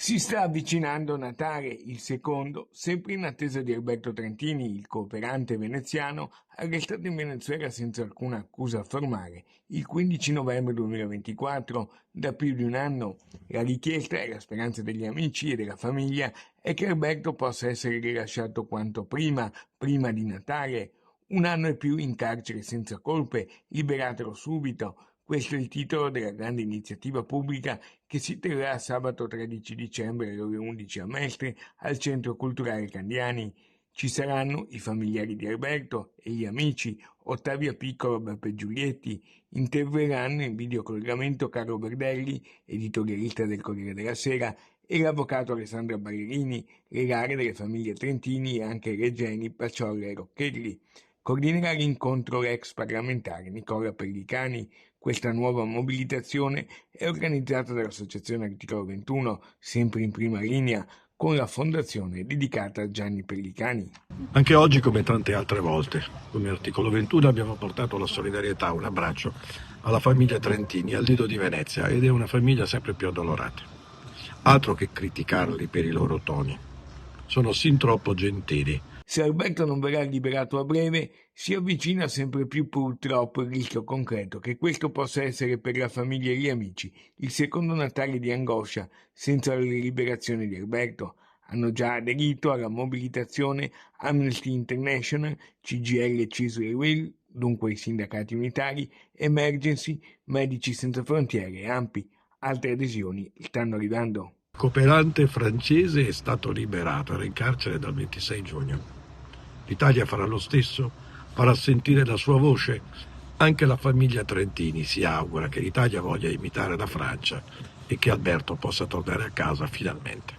Si sta avvicinando Natale, il secondo, sempre in attesa di Alberto Trentini, il cooperante veneziano, arrestato in Venezuela senza alcuna accusa formale il 15 novembre 2024, da più di un anno. La richiesta e la speranza degli amici e della famiglia è che Alberto possa essere rilasciato quanto prima di Natale. Un anno e più in carcere senza colpe, liberatelo subito. Questo è il titolo della grande iniziativa pubblica che si terrà sabato 13 dicembre alle ore 11 a Mestre al Centro Culturale Candiani. Ci saranno i familiari di Alberto e gli amici, Ottavia Piccolo, Beppe Giulietti. Interverranno in videocollegamento Carlo Berdelli, editorialista del Corriere della Sera, e l'avvocato Alessandra Ballerini, legale delle famiglie Trentini e anche Regeni, Paciolla e Rocchelli. Coordinerà l'incontro l'ex parlamentare Nicola Pellicani. Questa nuova mobilitazione è organizzata dall'Associazione Articolo 21, sempre in prima linea, con la fondazione dedicata a Gianni Pellicani. Anche oggi, come tante altre volte, come Articolo 21 abbiamo portato la solidarietà, un abbraccio alla famiglia Trentini, al Lido di Venezia, ed è una famiglia sempre più addolorata. Altro che criticarli per i loro toni. Sono sin troppo gentili. Se Alberto non verrà liberato a breve, si avvicina sempre più purtroppo il rischio concreto che questo possa essere per la famiglia e gli amici il secondo Natale di angoscia senza la liberazione di Alberto. Hanno già aderito alla mobilitazione Amnesty International, CGIL, CISL e UIL, dunque i sindacati unitari, Emergency, Medici Senza Frontiere e ANPI. Altre adesioni stanno arrivando. Il cooperante francese è stato liberato, era in carcere dal 26 giugno. L'Italia farà lo stesso, farà sentire la sua voce. Anche la famiglia Trentini si augura che l'Italia voglia imitare la Francia e che Alberto possa tornare a casa finalmente.